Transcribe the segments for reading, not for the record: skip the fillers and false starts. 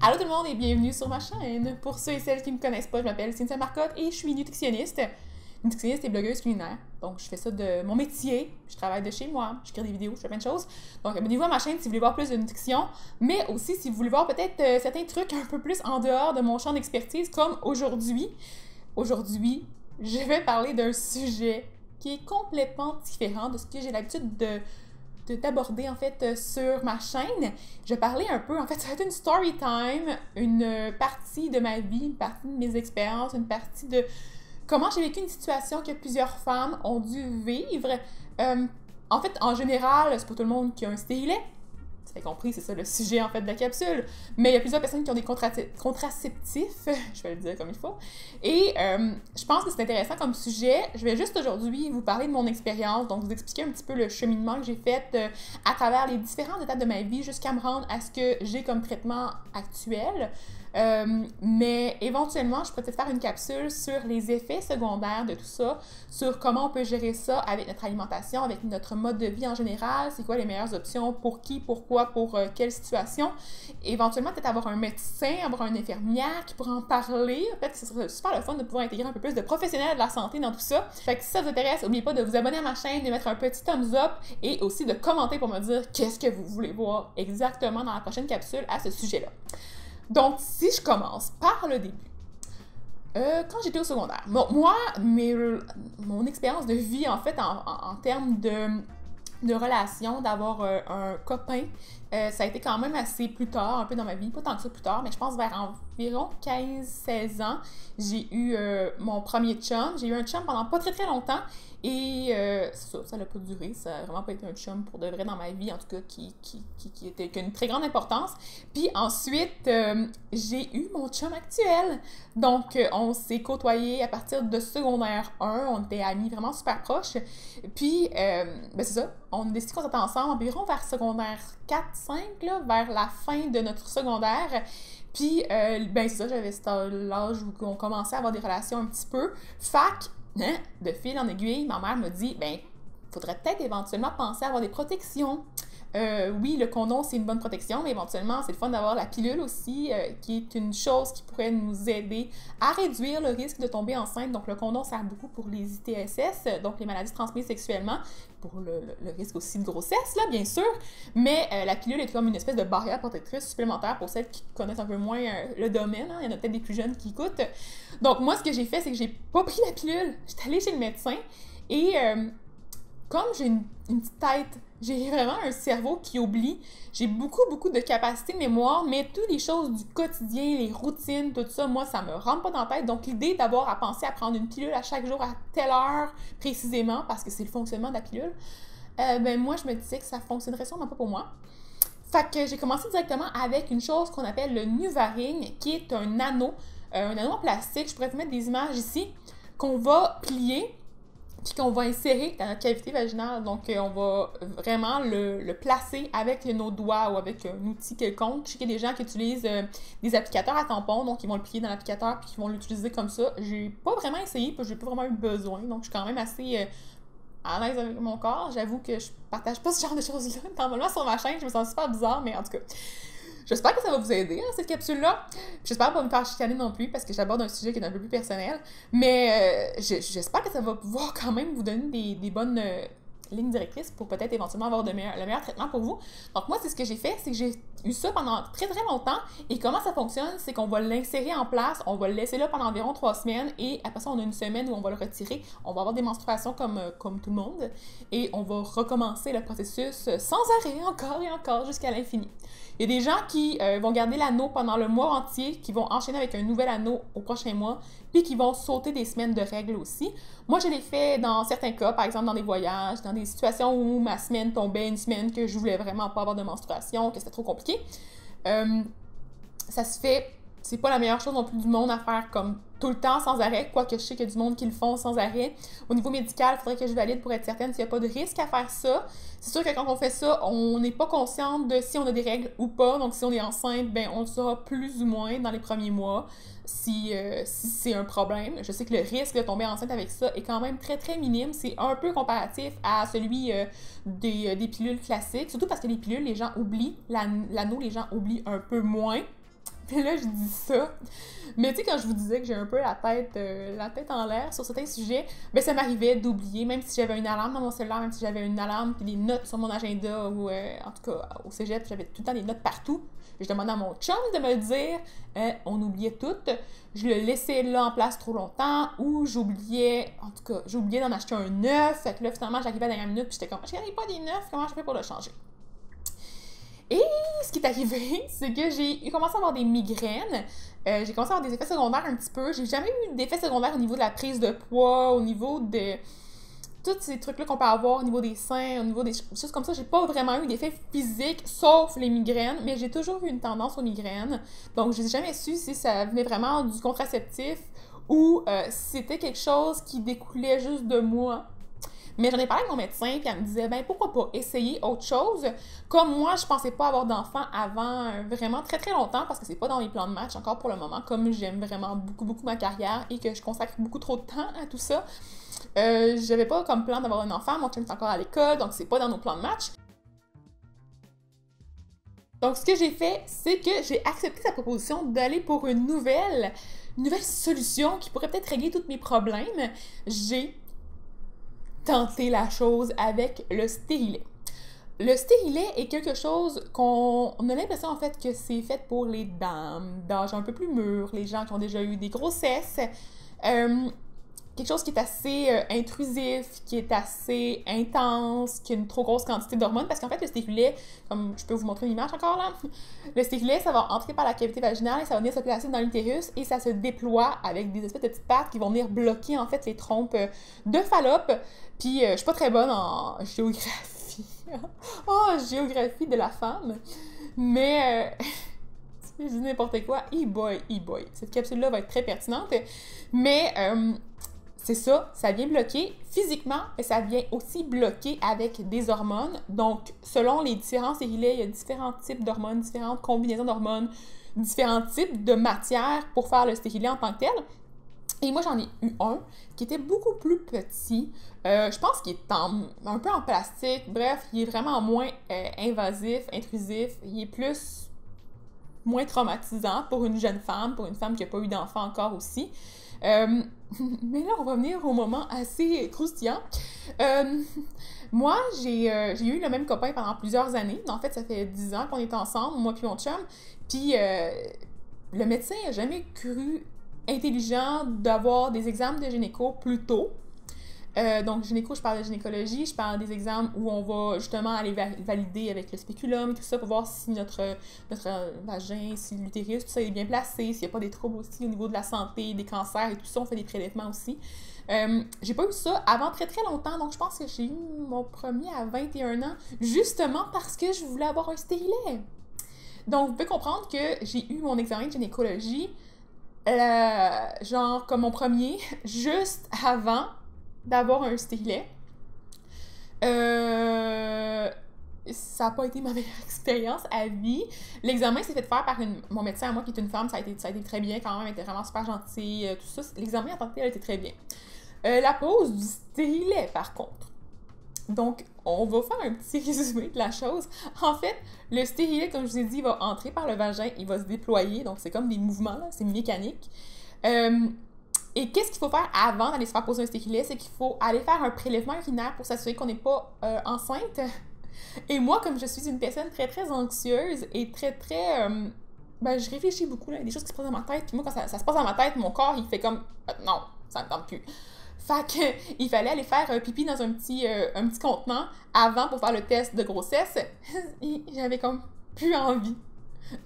Allô tout le monde et bienvenue sur ma chaîne. Pour ceux et celles qui ne me connaissent pas, je m'appelle Cynthia Marcotte et je suis nutritionniste et blogueuse culinaire. Donc je fais ça de mon métier, je travaille de chez moi, je crée des vidéos, je fais plein de choses. Donc abonnez-vous à ma chaîne si vous voulez voir plus de nutrition, mais aussi si vous voulez voir peut-être certains trucs un peu plus en dehors de mon champ d'expertise comme aujourd'hui. Aujourd'hui, je vais parler d'un sujet qui est complètement différent de ce que j'ai l'habitude d'aborder en fait sur ma chaîne. Je vais parler un peu, en fait, ça va être une story time, une partie de ma vie, une partie de mes expériences, une partie de comment j'ai vécu une situation que plusieurs femmes ont dû vivre. En fait, en général, c'est pas tout le monde qui a un stérilet. Vous avez compris, c'est ça le sujet en fait de la capsule. Mais il y a plusieurs personnes qui ont des contraceptifs, je vais le dire comme il faut. Et je pense que c'est intéressant comme sujet. Je vais juste aujourd'hui vous parler de mon expérience, donc vous expliquer un petit peu le cheminement que j'ai fait à travers les différentes étapes de ma vie jusqu'à me rendre à ce que j'ai comme traitement actuel. Mais éventuellement, je pourrais peut-être faire une capsule sur les effets secondaires de tout ça, sur comment on peut gérer ça avec notre alimentation, avec notre mode de vie en général, c'est quoi les meilleures options, pour qui, pourquoi, pour quelle situation. Éventuellement, peut-être avoir un médecin, avoir une infirmière qui pourrait en parler. Peut-être que ce serait super le fun de pouvoir intégrer un peu plus de professionnels de la santé dans tout ça. Fait que si ça vous intéresse, n'oubliez pas de vous abonner à ma chaîne, de mettre un petit thumbs up et aussi de commenter pour me dire qu'est-ce que vous voulez voir exactement dans la prochaine capsule à ce sujet-là. Donc, si je commence par le début, quand j'étais au secondaire, mon expérience de vie, en fait, en termes de relation, d'avoir un copain, ça a été quand même assez plus tard, un peu dans ma vie, pas tant que ça plus tard, mais je pense vers environ 15-16 ans, j'ai eu mon premier chum. J'ai eu un chum pendant pas très longtemps et ça n'a pas duré, ça n'a vraiment pas été un chum pour de vrai dans ma vie, en tout cas, qui a une très grande importance. Puis ensuite, j'ai eu mon chum actuel. Donc, on s'est côtoyés à partir de secondaire 1, on était amis vraiment super proches. Puis, c'est ça, on a décidé qu'on était ensemble environ vers secondaire 4-5, là, vers la fin de notre secondaire. Puis, c'est ça, j'avais l'âge où on commençait à avoir des relations un petit peu. Fac, de fil en aiguille, ma mère me dit, faudrait peut-être éventuellement penser à avoir des protections. Oui, le condom, c'est une bonne protection, mais éventuellement, c'est le fun d'avoir la pilule aussi, qui est une chose qui pourrait nous aider à réduire le risque de tomber enceinte. Donc, le condom sert beaucoup pour les ITSS, donc les maladies transmises sexuellement, pour le risque aussi de grossesse, là, bien sûr. Mais la pilule est comme une espèce de barrière protectrice supplémentaire pour celles qui connaissent un peu moins le domaine. Hein. Il y en a peut-être des plus jeunes qui écoutent. Donc, moi, ce que j'ai fait, c'est que j'ai pas pris la pilule. J'étais allée chez le médecin et comme j'ai une petite tête, j'ai vraiment un cerveau qui oublie. J'ai beaucoup de capacité de mémoire, mais toutes les choses du quotidien, les routines, tout ça, moi, ça me rentre pas dans la tête. Donc, l'idée d'avoir à penser à prendre une pilule à chaque jour, à telle heure précisément, parce que c'est le fonctionnement de la pilule, moi, je me disais que ça fonctionnerait sûrement pas pour moi. Fait que j'ai commencé directement avec une chose qu'on appelle le NuvaRing, qui est un anneau en plastique. Je pourrais vous mettre des images ici, qu'on va plier puis qu'on va insérer dans notre cavité vaginale. Donc, on va vraiment le placer avec nos doigts ou avec un outil quelconque. Je sais qu'il y a des gens qui utilisent des applicateurs à tampons, donc ils vont le plier dans l'applicateur puis ils vont l'utiliser comme ça. J'ai pas vraiment essayé, parce que j'ai pas vraiment eu besoin, donc je suis quand même assez à l'aise avec mon corps. J'avoue que je partage pas ce genre de choses-là. Normalement, sur ma chaîne, je me sens super bizarre, mais en tout cas... J'espère que ça va vous aider, hein, cette capsule-là. J'espère pas me faire chicaner non plus, parce que j'aborde un sujet qui est un peu plus personnel. Mais j'espère que ça va pouvoir quand même vous donner des bonnes lignes directrices pour peut-être éventuellement avoir le meilleur traitement pour vous. Donc moi, c'est ce que j'ai fait, c'est que j'ai eu ça pendant très longtemps. Et comment ça fonctionne, c'est qu'on va l'insérer en place, on va le laisser là pendant environ 3 semaines. Et après ça, on a une semaine où on va le retirer. On va avoir des menstruations comme tout le monde. Et on va recommencer le processus sans arrêt, encore et encore, jusqu'à l'infini. Il y a des gens qui vont garder l'anneau pendant le mois entier, qui vont enchaîner avec un nouvel anneau au prochain mois, puis qui vont sauter des semaines de règles aussi. Moi, je l'ai fait dans certains cas, par exemple dans des voyages, dans des situations où ma semaine tombait, une semaine que je voulais vraiment pas avoir de menstruation, que c'était trop compliqué. Ça se fait, c'est pas la meilleure chose non plus du monde à faire comme tout le temps sans arrêt, quoique je sais qu'il y a du monde qui le font sans arrêt. Au niveau médical, il faudrait que je valide pour être certaine s'il n'y a pas de risque à faire ça. C'est sûr que quand on fait ça, on n'est pas consciente de si on a des règles ou pas. Donc, si on est enceinte, on le saura plus ou moins dans les premiers mois si c'est un problème. Je sais que le risque de tomber enceinte avec ça est quand même très minime. C'est un peu comparatif à celui des pilules classiques. Surtout parce que les pilules, les gens oublient. L'anneau, les gens oublient un peu moins. Puis là, je dis ça. Mais tu sais, quand je vous disais que j'ai un peu la tête en l'air sur certains sujets, ben ça m'arrivait d'oublier, même si j'avais une alarme dans mon cellulaire, même si j'avais une alarme puis des notes sur mon agenda ou en tout cas au cégep, j'avais tout le temps des notes partout. Je demandais à mon chum de me le dire, on oubliait tout. Je le laissais là en place trop longtemps ou j'oubliais d'en acheter un neuf. Fait que là, finalement, j'arrivais à la dernière minute puis j'étais comme, je n'avais pas des neufs, comment je fais pour le changer? Et ce qui est arrivé, c'est que j'ai commencé à avoir des migraines. J'ai commencé à avoir des effets secondaires un petit peu. J'ai jamais eu d'effets secondaires au niveau de la prise de poids, au niveau de tous ces trucs-là qu'on peut avoir au niveau des seins, au niveau des choses comme ça. J'ai pas vraiment eu d'effets physiques, sauf les migraines, mais j'ai toujours eu une tendance aux migraines. Donc, j'ai jamais su si ça venait vraiment du contraceptif ou si c'était quelque chose qui découlait juste de moi. Mais j'en ai parlé avec mon médecin, puis elle me disait, ben pourquoi pas essayer autre chose. Comme moi, je pensais pas avoir d'enfant avant vraiment très très longtemps, parce que c'est pas dans mes plans de match encore pour le moment, comme j'aime vraiment beaucoup beaucoup ma carrière et que je consacre beaucoup trop de temps à tout ça. J'avais pas comme plan d'avoir un enfant, mon chum est encore à l'école, donc c'est pas dans nos plans de match. Donc ce que j'ai fait, c'est que j'ai accepté sa proposition d'aller pour une nouvelle solution qui pourrait peut-être régler tous mes problèmes. J'ai tenter la chose avec le stérilet. Le stérilet est quelque chose qu'on a l'impression en fait que c'est fait pour les dames d'âge un peu plus mûr, les gens qui ont déjà eu des grossesses. Quelque chose qui est assez intrusif, qui est assez intense, qui a une trop grosse quantité d'hormones, parce qu'en fait, le stérilet, comme je peux vous montrer une image encore là, le stérilet, ça va entrer par la cavité vaginale et ça va venir se placer dans l'utérus et ça se déploie avec des espèces de petites pattes qui vont venir bloquer en fait les trompes de Fallope. Puis, je suis pas très bonne en géographie. Oh, géographie de la femme. Mais, je dis n'importe quoi. E-boy. Cette capsule-là va être très pertinente. Mais, c'est ça vient bloquer physiquement, mais ça vient aussi bloquer avec des hormones. Donc, selon les différents stérilets, il y a différents types d'hormones, différentes combinaisons d'hormones, différents types de matières pour faire le stérilet en tant que tel. Et moi, j'en ai eu un qui était beaucoup plus petit. Je pense qu'il est un peu en plastique. Bref, il est vraiment moins invasif, intrusif. Il est moins traumatisant pour une jeune femme, pour une femme qui n'a pas eu d'enfant encore aussi. Mais là, on va venir au moment assez croustillant. Moi, j'ai eu le même copain pendant plusieurs années. En fait, ça fait 10 ans qu'on est ensemble, moi puis mon chum. Puis, le médecin n'a jamais cru intelligent d'avoir des examens de gynéco plus tôt. Donc, gynéco, je parle de gynécologie, je parle des examens où on va justement aller valider avec le spéculum, tout ça, pour voir si notre vagin, si l'utérus, tout ça est bien placé, s'il n'y a pas des troubles aussi au niveau de la santé, des cancers et tout ça, on fait des prélèvements aussi. J'ai pas eu ça avant très très longtemps, donc je pense que j'ai eu mon premier à 21 ans, justement parce que je voulais avoir un stérilet. Donc, vous pouvez comprendre que j'ai eu mon examen de gynécologie, genre comme mon premier, juste avant d'avoir un stérilet. Ça n'a pas été ma meilleure expérience à vie. L'examen s'est fait faire par mon médecin à moi, qui est une femme. Ça a été très bien quand même. Elle était vraiment super gentille. Tout ça. L'examen en tant que tel a été très bien. La pose du stérilet, par contre. Donc, on va faire un petit résumé de la chose. En fait, le stérilet, comme je vous ai dit, il va entrer par le vagin, il va se déployer. Donc, c'est comme des mouvements, là, c'est mécanique. Et qu'est-ce qu'il faut faire avant d'aller se faire poser un stérilet? C'est qu'il faut aller faire un prélèvement urinaire pour s'assurer qu'on n'est pas enceinte. Et moi, comme je suis une personne très, très anxieuse et très, très... je réfléchis beaucoup, là, il y a des choses qui se passent dans ma tête. Puis moi, quand ça se passe dans ma tête, mon corps, il fait comme... non, ça me tente plus. Fait que, il fallait aller faire pipi dans un petit contenant avant pour faire le test de grossesse. Et j'avais comme plus envie.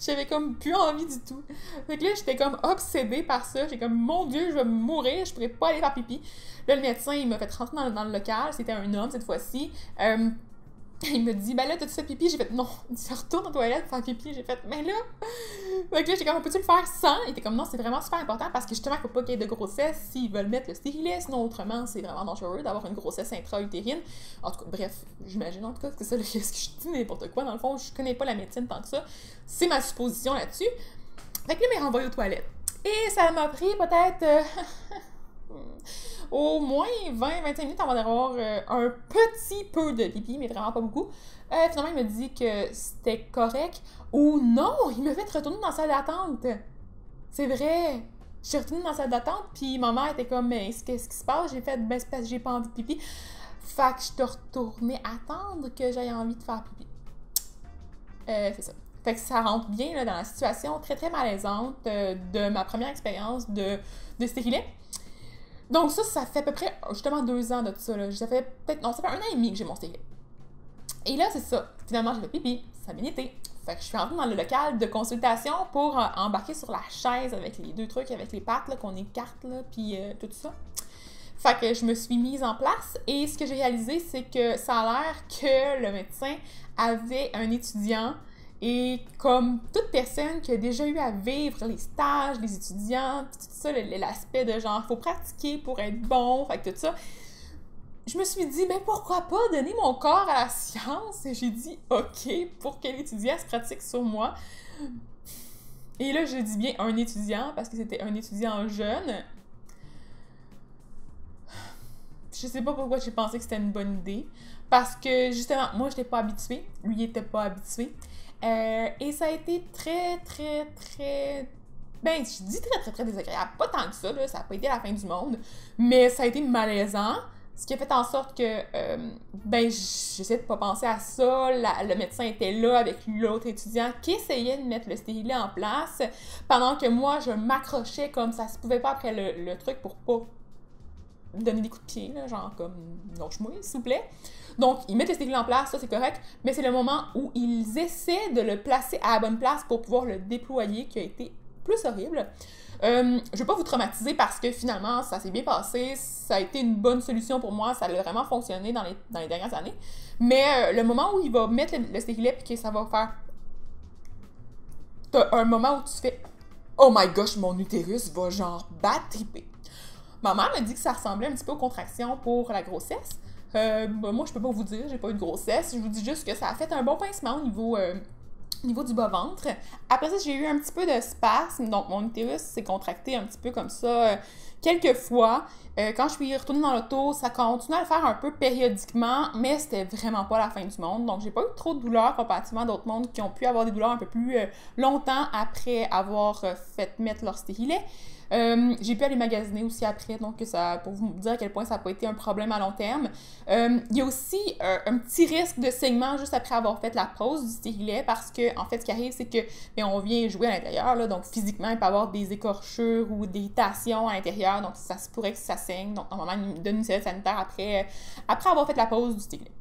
J'avais comme plus envie du tout. Fait que là, j'étais comme obsédée par ça. J'ai comme, mon Dieu, je vais mourir, je pourrais pas aller faire pipi. Là, le médecin, il m'a fait rentrer dans le local. C'était un homme cette fois-ci. Il me dit, ben là, t'as-tu fait pipi? J'ai fait, non. Il dit, retourne aux toilettes pour faire pipi. J'ai fait, mais là. Fait que là, j'ai comme, peux-tu le faire sans? Il était comme, non, c'est vraiment super important parce que justement, il faut pas qu'il y ait de grossesse s'ils veulent mettre le stérilet. Sinon, autrement, c'est vraiment dangereux d'avoir une grossesse intra-utérine. En tout cas, bref, j'imagine en tout cas que c'est ça, qu'est-ce que je dis n'importe quoi. Dans le fond, je connais pas la médecine tant que ça. C'est ma supposition là-dessus. Fait que là, il m'a renvoyé aux toilettes. Et ça m'a pris peut-être. au moins 20-25 minutes avant d'avoir un petit peu de pipi, mais vraiment pas beaucoup. Finalement, il me dit que c'était correct. Ou non, il me fait retourner dans la salle d'attente. C'est vrai. Je suis retournée dans la salle d'attente, puis ma mère était comme, mais qu'est-ce qui se passe? J'ai fait, ben c'est parce que j'ai pas envie de pipi. Fait que je suis retournée attendre que j'aie envie de faire pipi. C'est ça. Fait que ça rentre bien là, dans la situation très très malaisante de ma première expérience de stérilet. Donc ça fait à peu près justement 2 ans de tout ça. Là. Ça fait peut-être, non, ça fait 1 an et demi que j'ai mon stérilet. Et là, c'est ça. Finalement, j'ai fait pipi. Ça a bien été. Fait que je suis rentrée dans le local de consultation pour embarquer sur la chaise avec les 2 trucs, avec les pattes, là, qu'on écarte, là, puis tout ça. Fait que je me suis mise en place et ce que j'ai réalisé, c'est que ça a l'air que le médecin avait un étudiant et comme toute personne qui a déjà eu à vivre les stages, les étudiants, tout ça, l'aspect de genre, faut pratiquer pour être bon, fait que tout ça, je me suis dit, ben pourquoi pas donner mon corps à la science? Et j'ai dit, OK, pour que l'étudiant se pratique sur moi. Et là, je dis bien un étudiant, parce que c'était un étudiant jeune. Je sais pas pourquoi j'ai pensé que c'était une bonne idée. Parce que, justement, moi, je n'étais pas habituée. Lui, il était pas habitué. Et ça a été très, très, très... Ben, je dis très, très, très désagréable. Pas tant que ça, là. Ça n'a pas été la fin du monde. Mais ça a été malaisant. Ce qui a fait en sorte que, ben, j'essaie de pas penser à ça. Le médecin était là avec l'autre étudiant qui essayait de mettre le stérilet en place. Pendant que moi, je m'accrochais comme ça se pouvait pas après le truc pour pas donner des coups de pied, là, genre comme lâche-moi, s'il vous plaît. Donc, ils mettent le stérilet en place, ça c'est correct, mais c'est le moment où ils essaient de le placer à la bonne place pour pouvoir le déployer qui a été plus horrible. Je vais pas vous traumatiser parce que finalement, ça s'est bien passé, ça a été une bonne solution pour moi, ça a vraiment fonctionné dans les dernières années. Mais le moment où il va mettre le stérilet et que ça va faire... T'as un moment où tu fais « Oh my gosh, mon utérus va genre battre-triper ». Ma mère me dit que ça ressemblait un petit peu aux contractions pour la grossesse. Moi, je peux pas vous dire, j'ai pas eu de grossesse. Je vous dis juste que ça a fait un bon pincement au niveau du bas-ventre. Après ça, j'ai eu un petit peu de spasme, donc mon utérus s'est contracté un petit peu comme ça quelques fois. Quand je suis retournée dans l'auto, ça continue à le faire un peu périodiquement, mais c'était vraiment pas la fin du monde. Donc, j'ai pas eu trop de douleurs comparativement à d'autres mondes qui ont pu avoir des douleurs un peu plus longtemps après avoir fait mettre leur stérilet. J'ai pu aller magasiner aussi après, donc ça, pour vous dire à quel point ça n'a pas été un problème à long terme. Il y a aussi un petit risque de saignement juste après avoir fait la pause du stérilet parce que, en fait, ce qui arrive, c'est que bien, on vient jouer à l'intérieur, là, donc physiquement, il peut y avoir des écorchures ou des irritations à l'intérieur, donc ça se pourrait que ça saigne. Donc, normalement, il me donne une serviette sanitaire après avoir fait la pause du stérilet.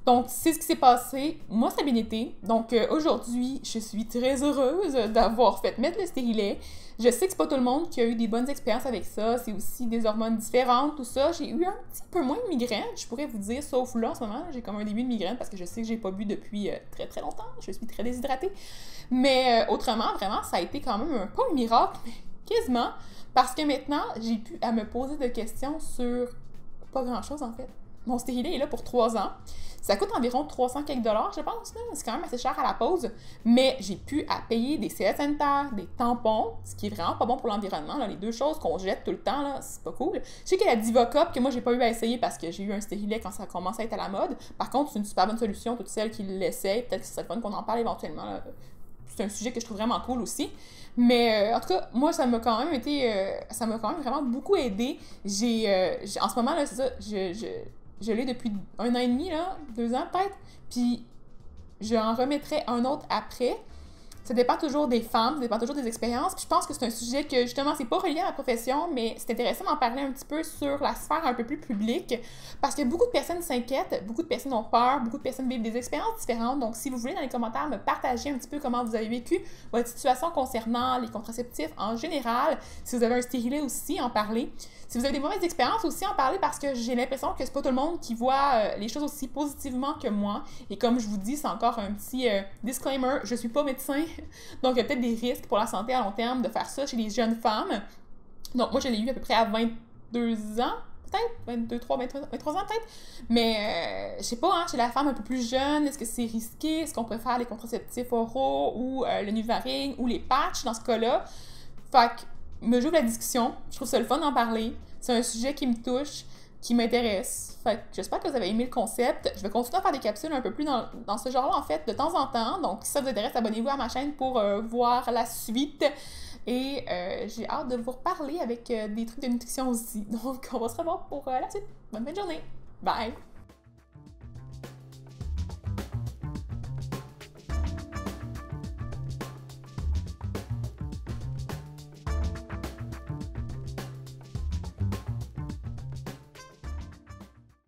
Donc, c'est ce qui s'est passé. Moi, ça a bien été. Donc, aujourd'hui, je suis très heureuse d'avoir fait mettre le stérilet. Je sais que c'est pas tout le monde qui a eu des bonnes expériences avec ça. C'est aussi des hormones différentes, tout ça. J'ai eu un petit peu moins de migraine, je pourrais vous dire, sauf là, en ce moment, j'ai comme un début de migraine parce que je sais que j'ai pas bu depuis très très longtemps. Je suis très déshydratée. Mais autrement, vraiment, ça a été quand même pas un miracle, mais quasiment. Parce que maintenant, j'ai pu à me poser des questions sur pas grand-chose, en fait. Mon stérilet est là pour 3 ans. Ça coûte environ 300 quelques dollars, je pense. C'est quand même assez cher à la pause. Mais j'ai pu à payer des serviettes sanitaires, des tampons, ce qui est vraiment pas bon pour l'environnement. Là, les 2 choses qu'on jette tout le temps, là, c'est pas cool. Je sais qu'il y a la Divocop que moi, j'ai pas eu à essayer parce que j'ai eu un stérilet quand ça a commencé à être à la mode. Par contre, c'est une super bonne solution. Toutes celles qui l'essayent, peut-être que ce serait fun qu'on en parle éventuellement. Là. C'est un sujet que je trouve vraiment cool aussi. Mais en tout cas, moi, ça m'a quand même été... ça m'a quand même vraiment beaucoup aidé. En ce moment, là, c'est ça, je l'ai depuis 1 an et demi, là, 2 ans peut-être, puis j'en remettrai un autre après. Ça dépend toujours des femmes, ça dépend toujours des expériences, puis je pense que c'est un sujet que, justement, c'est pas relié à ma profession, mais c'est intéressant d'en parler un petit peu sur la sphère un peu plus publique, parce que beaucoup de personnes s'inquiètent, beaucoup de personnes ont peur, beaucoup de personnes vivent des expériences différentes, donc si vous voulez, dans les commentaires, me partager un petit peu comment vous avez vécu votre situation concernant les contraceptifs en général, si vous avez un stérilet aussi, en parler. Si vous avez des mauvaises expériences aussi, en parler parce que j'ai l'impression que c'est pas tout le monde qui voit les choses aussi positivement que moi. Et comme je vous dis, c'est encore un petit disclaimer, je suis pas médecin, donc il y a peut-être des risques pour la santé à long terme de faire ça chez les jeunes femmes. Donc moi, je l'ai eu à peu près à 22 ans, peut-être, 23 ans peut-être. Mais je sais pas, hein, chez la femme un peu plus jeune, est-ce que c'est risqué? Est-ce qu'on préfère les contraceptifs oraux ou le NuvaRing ou les patchs dans ce cas-là? Fait que me j'ouvre la discussion. Je trouve ça le fun d'en parler. C'est un sujet qui me touche, qui m'intéresse. Fait que j'espère que vous avez aimé le concept. Je vais continuer à faire des capsules un peu plus dans ce genre-là, en fait, de temps en temps. Donc, si ça vous intéresse, abonnez-vous à ma chaîne pour voir la suite. Et j'ai hâte de vous reparler avec des trucs de nutrition aussi. Donc, on va se revoir pour la suite. Bonne fin de journée. Bye!